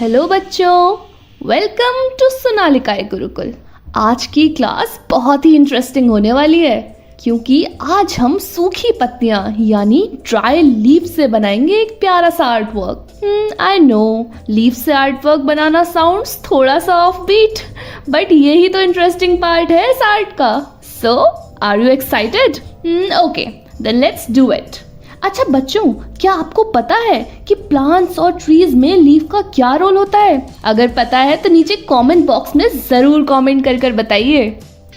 Hello बच्चों, welcome to Sonalika Gurukul. आज की क्लास बहुत ही इंटरेस्टिंग होने वाली है क्योंकि आज हम सूखी पत्तियां यानी ड्राई लीफ से बनाएंगे एक प्यारा सा art work. I know leaf से आर्ट वर्क बनाना साउंड्स थोड़ा सा ऑफ बीट, बट यही तो इंटरेस्टिंग पार्ट है इस आर्ट का। So are you excited? Okay, then let's do it. अच्छा बच्चों, क्या आपको पता है कि प्लांट्स और ट्रीज में लीफ का क्या रोल होता है? अगर पता है तो नीचे कमेंट बॉक्स में जरूर कमेंट कर बताइए।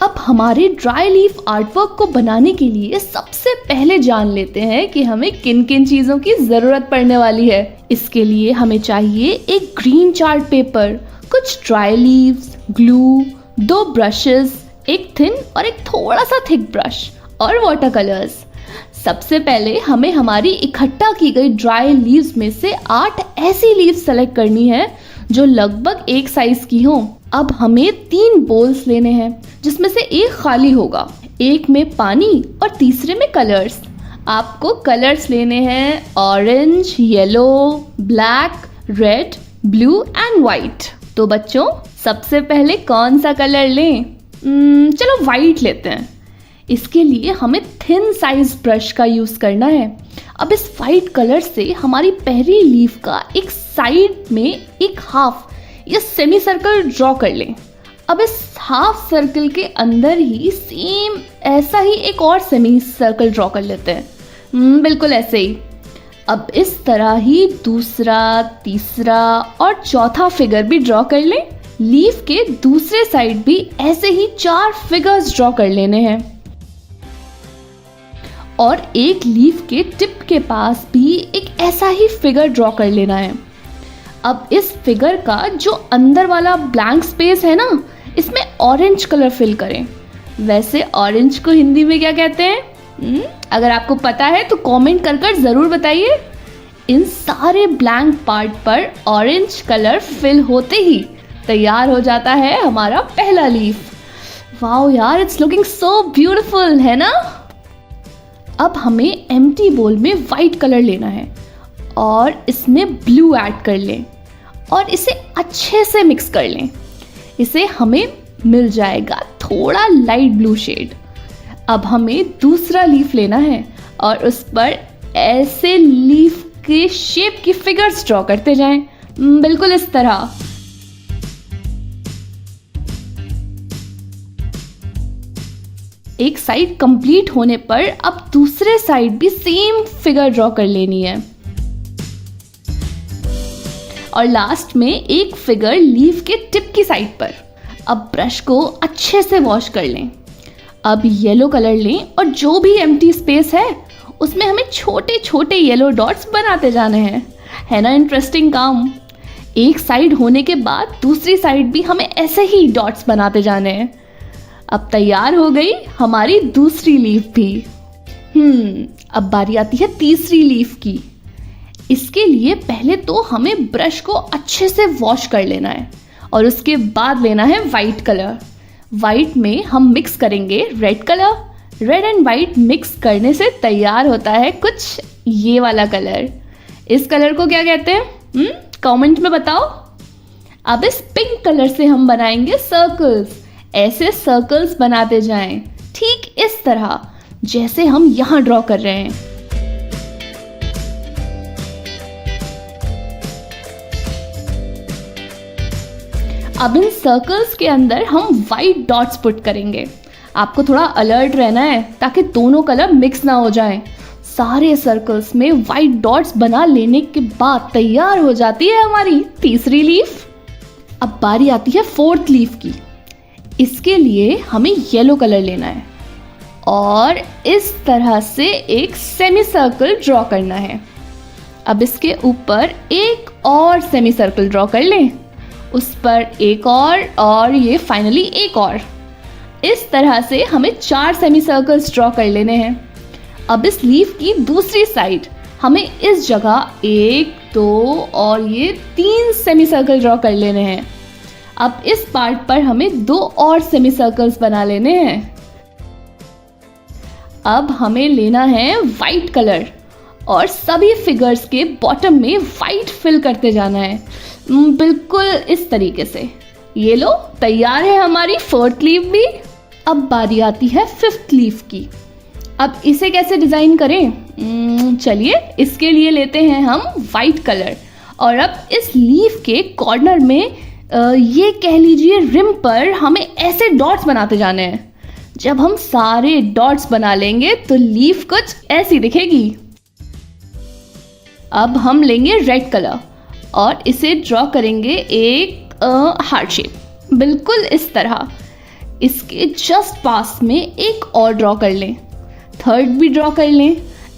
अब हमारे ड्राई लीफ आर्टवर्क को बनाने के लिए सबसे पहले जान लेते हैं कि हमें किन किन चीजों की जरूरत पड़ने वाली है। इसके लिए हमें चाहिए एक ग्रीन चार्ट पेपर, कुछ ड्राई लीव्स, ग्लू, 2 ब्रशेस, एक थिन और एक थोड़ा सा थिक ब्रश और वाटर कलर्स। सबसे पहले हमें हमारी इकट्ठा की गई ड्राई लीव्स में से 8 ऐसी लीव्स सेलेक्ट करनी है जो लगभग एक साइज की हो। अब हमें 3 बोल्स लेने हैं जिसमें से एक खाली होगा, एक में पानी और तीसरे में कलर्स। आपको कलर्स लेने हैं orange, yellow, black, red, blue and white. तो बच्चों सबसे पहले कौन सा कलर लें? चलो व्हाइट लेते हैं। इसके लिए हमें थिन साइज ब्रश का यूज करना है। अब इस वाइट कलर से हमारी पहली लीफ का एक साइड में एक हाफ या सेमी सर्कल ड्रॉ कर लें। अब इस हाफ सर्कल के अंदर ही सेम ऐसा ही एक और सेमी सर्कल ड्रॉ कर लेते हैं। बिल्कुल ऐसे ही। अब इस तरह ही दूसरा, तीसरा और चौथा फिगर भी ड्रॉ कर लें। लीफ के दूसरे साइड भी ऐसे ही 4 फिगर्स ड्रॉ कर लेने हैं और एक लीफ के टिप के पास भी एक ऐसा ही फिगर ड्रॉ कर लेना है। अब इस फिगर का जो अंदर वाला ब्लैंक स्पेस है ना, इसमें ऑरेंज कलर फिल करें। वैसे ऑरेंज को हिंदी में क्या कहते हैं? अगर आपको पता है तो कमेंट कर जरूर बताइए। इन सारे ब्लैंक पार्ट पर ऑरेंज कलर फिल होते ही तैयार हो जाता है हमारा पहला लीफ। वाओ यार, इट्स लुकिंग सो ब्यूटीफुल, है ना? अब हमें एम्प्टी बोल में वाइट कलर लेना है और इसमें ब्लू ऐड कर लें और इसे अच्छे से मिक्स कर लें। इसे हमें मिल जाएगा थोड़ा लाइट ब्लू शेड। अब हमें दूसरा लीफ लेना है और उस पर ऐसे लीफ के शेप की फिगर्स ड्रॉ करते जाएं, बिल्कुल इस तरह। एक साइड कंप्लीट होने पर अब दूसरे साइड भी सेम फिगर ड्रॉ कर लेनी है और लास्ट में एक फिगर लीफ के टिप की साइड पर। अब ब्रश को अच्छे से वॉश कर लें। अब येलो कलर लें और जो भी एम्प्टी स्पेस है उसमें हमें छोटे छोटे येलो डॉट्स बनाते जाने हैं। है ना इंटरेस्टिंग काम? एक साइड होने के बाद दूसरी साइड भी हमें ऐसे ही डॉट्स बनाते जाने हैं। अब तैयार हो गई हमारी दूसरी लीफ भी। अब बारी आती है तीसरी लीफ की। इसके लिए पहले तो हमें ब्रश को अच्छे से वॉश कर लेना है और उसके बाद लेना है वाइट कलर। वाइट में हम मिक्स करेंगे red colour. Red and white mix करने से तैयार होता है कुछ ये वाला कलर। इस कलर को क्या कहते हैं? कमेंट में बताओ। अब इस पिंक कलर से हम बनाएंगे सर्कल्स। ऐसे सर्कल्स बनाते जाएं, ठीक इस तरह जैसे हम यहां ड्रॉ कर रहे हैं। अब इन सर्कल्स के अंदर हम वाइट डॉट्स पुट करेंगे। आपको थोड़ा अलर्ट रहना है ताकि दोनों कलर मिक्स ना हो जाएं। सारे सर्कल्स में वाइट डॉट्स बना लेने के बाद तैयार हो जाती है हमारी तीसरी लीफ। अब बारी आती है 4th लीफ की। इसके लिए हमें येलो कलर लेना है और इस तरह से एक सेमी सर्कल ड्रॉ करना है। अब इसके ऊपर एक और सेमी सर्कल ड्रॉ कर लें, उस पर एक और ये फाइनली एक और। इस तरह से हमें 4 सेमी सर्कल्स ड्रॉ कर लेने हैं। अब इस लीफ की दूसरी साइड हमें इस जगह 1, 2 और ये 3 सेमी सर्कल ड्रॉ कर लेने हैं। अब इस पार्ट पर हमें 2 और सेमी सर्कल्स बना लेने हैं। अब हमें लेना है वाइट कलर और सभी फिगर्स के बॉटम में वाइट फिल करते जाना है। बिल्कुल इस तरीके से। ये लो, तैयार है हमारी फोर्थ लीफ भी। अब बारी आती है फिफ्थ लीफ की। अब इसे कैसे डिजाइन करें? चलिए, इसके लिए लेते हैं हम वाइट कलर और अब इस लीफ के कॉर्नर में ये कह लीजिए रिम पर हमें ऐसे डॉट्स बनाते जाने हैं। जब हम सारे डॉट्स बना लेंगे तो लीफ कुछ ऐसी दिखेगी। अब हम लेंगे रेड कलर और इसे ड्रॉ करेंगे एक हार्ट शेप, बिल्कुल इस तरह। इसके जस्ट पास में एक और ड्रॉ कर लें, थर्ड भी ड्रॉ कर लें।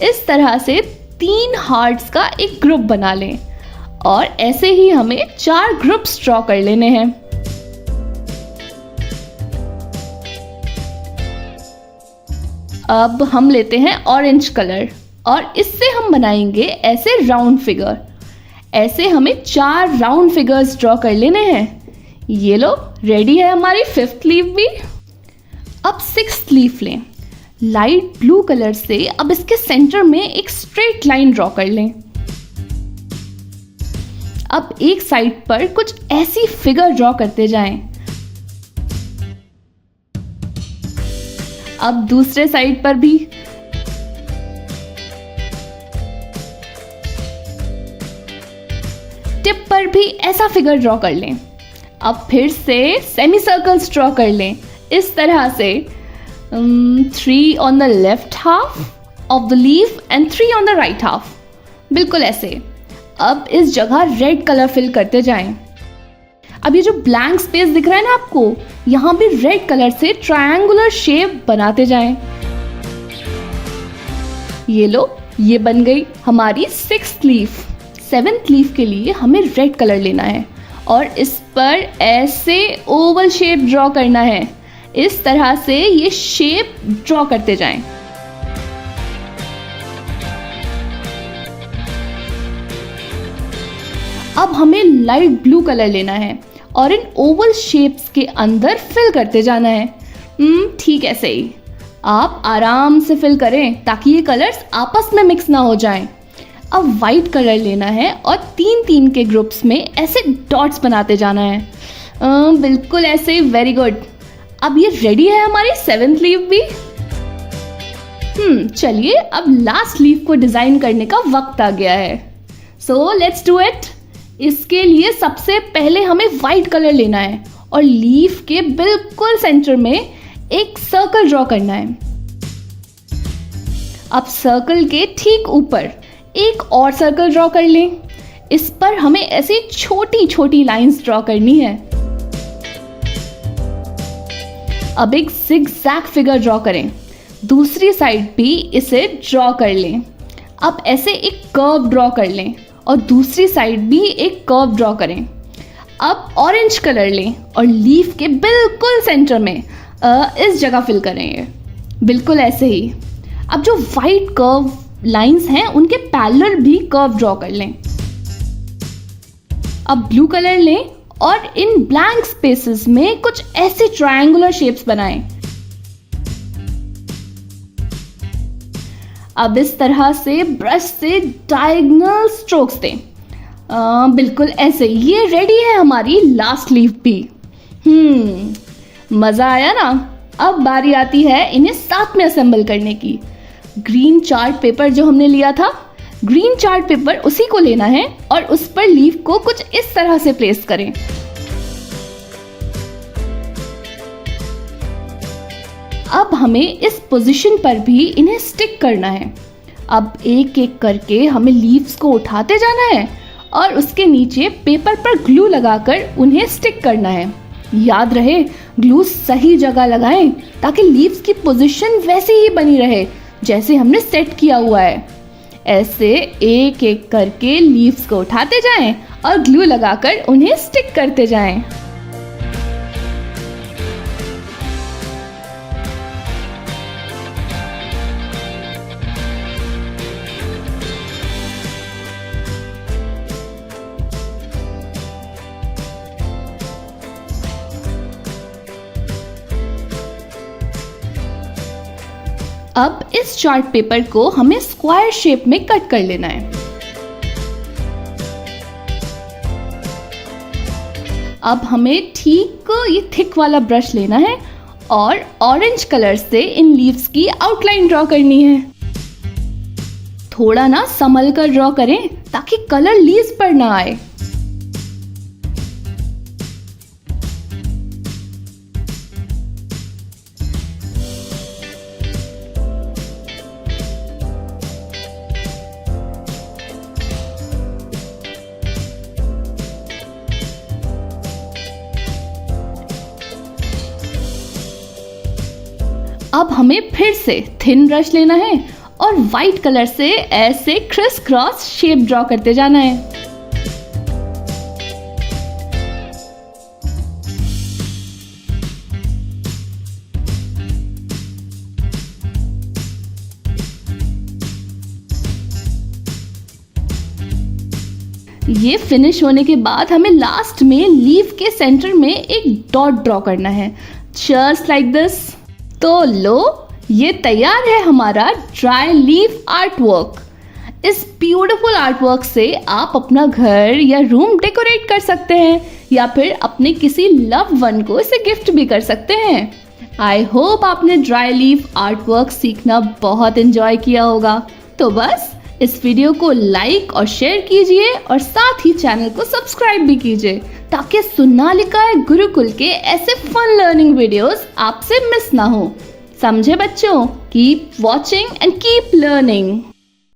इस तरह से 3 हार्ट्स का एक ग्रुप बना लें और ऐसे ही हमें 4 ग्रुप्स ड्रॉ कर लेने हैं। अब हम लेते हैं ऑरेंज कलर और इससे हम बनाएंगे ऐसे राउंड फिगर। ऐसे हमें 4 राउंड फिगर्स ड्रॉ कर लेने हैं। ये लो, रेडी है हमारी फिफ्थ लीफ भी। अब सिक्स्थ लीफ लें। लाइट ब्लू कलर से अब इसके सेंटर में एक स्ट्रेट लाइन ड्रॉ कर लें। अब एक साइड पर कुछ ऐसी फिगर ड्रॉ करते जाएं। अब दूसरे साइड पर भी। टिप पर भी ऐसा फिगर ड्रॉ कर लें। अब फिर से सेमी सर्कल्स ड्रॉ कर लें इस तरह से। 3 on the left half of the leaf and 3 on the right half, बिल्कुल ऐसे। अब इस जगह रेड कलर फिल करते जाएं। अब ये जो ब्लैंक स्पेस दिख रहा है ना आपको, यहाँ भी रेड कलर से ट्रायंगुलर शेप बनाते जाएं। ये लो, ये बन गई हमारी सिक्स्थ लीफ। सेवेंथ लीफ के लिए हमें रेड कलर लेना है और इस पर ऐसे ओवल शेप ड्रॉ करना है। इस तरह से ये शेप ड्रॉ करते जाएं। अब हमें लाइट ब्लू कलर लेना है और इन ओवल शेप्स के अंदर फिल करते जाना है। ठीक है, सही। आप आराम से फिल करें ताकि ये कलर्स आपस में मिक्स ना हो जाएं। अब वाइट कलर लेना है और 3-3 के ग्रुप्स में ऐसे डॉट्स बनाते जाना है। बिल्कुल ऐसे, वेरी गुड। अब ये रेडी है हमारी सेवेंथ लीफ भी। चलिए, अब लास्ट लीफ को डिजाइन करने का वक्त आ गया है। So let's do it. इसके लिए सबसे पहले हमें वाइट कलर लेना है और लीफ के बिल्कुल सेंटर में एक सर्कल ड्रॉ करना है। अब सर्कल के ठीक ऊपर एक और सर्कल ड्रॉ कर लें। इस पर हमें ऐसी छोटी छोटी लाइंस ड्रॉ करनी है। अब एक जिगजैग फिगर ड्रॉ करें। दूसरी साइड भी इसे ड्रॉ कर लें। अब ऐसे एक कर्व ड्रॉ कर लें और दूसरी साइड भी एक कर्व ड्रॉ करें। अब ऑरेंज कलर लें और लीफ के बिल्कुल सेंटर में इस जगह फिल करेंगे, बिल्कुल ऐसे ही। अब जो वाइट कर्व लाइंस हैं उनके पैरेलल भी कर्व ड्रॉ कर लें। अब ब्लू कलर लें और इन ब्लैंक स्पेसेस में कुछ ऐसे ट्रायंगुलर शेप्स बनाएं। अब इस तरह से ब्रश से डायगोनल स्ट्रोक्स दें, बिल्कुल ऐसे। ये रेडी है हमारी लास्ट लीफ भी। मजा आया ना? अब बारी आती है इन्हें साथ में असेंबल करने की। ग्रीन चार्ट पेपर जो हमने लिया था, ग्रीन चार्ट पेपर उसी को लेना है और उस पर लीफ को कुछ इस तरह से प्लेस करें। अब हमें इस पोजीशन पर भी इन्हें स्टिक करना है। अब एक एक करके हमें लीव्स को उठाते जाना है और उसके नीचे पेपर पर ग्लू लगाकर उन्हें स्टिक करना है। याद रहे, ग्लू सही जगह लगाएं ताकि लीव्स की पोजीशन वैसी ही बनी रहे जैसे हमने सेट किया हुआ है। ऐसे एक एक करके लीव्स को उठाते जाएं और ग्लू लगाकर उन्हें स्टिक करते जाएं। अब इस चार्ट पेपर को हमें स्क्वायर शेप में कट कर लेना है। अब हमें ठीक ये थिक वाला ब्रश लेना है और ऑरेंज कलर से इन लीव्स की आउटलाइन ड्रॉ करनी है। थोड़ा ना संभल कर ड्रॉ करें ताकि कलर लीव्स पर ना आए। अब हमें फिर से थिन ब्रश लेना है और वाइट कलर से ऐसे क्रिस क्रॉस शेप ड्रॉ करते जाना है। ये फिनिश होने के बाद हमें लास्ट में लीफ के सेंटर में एक डॉट ड्रॉ करना है, जस्ट लाइक दिस। तो लो, ये तैयार है हमारा ड्राई लीफ आर्ट वर्क। इस ब्यूटीफुल आर्ट वर्क से आप अपना घर या रूम डेकोरेट कर सकते हैं या फिर अपने किसी लव वन को इसे गिफ्ट भी कर सकते हैं। आई होप आपने ड्राई लीफ आर्ट वर्क सीखना बहुत एंजॉय किया होगा। तो बस इस वीडियो को लाइक और शेयर कीजिए और साथ ही चैनल को सब्सक्राइब भी कीजिए ताकि सोनालिका गुरुकुल के ऐसे फन लर्निंग वीडियोस आपसे मिस ना हो। समझे बच्चों? Keep watching and keep learning.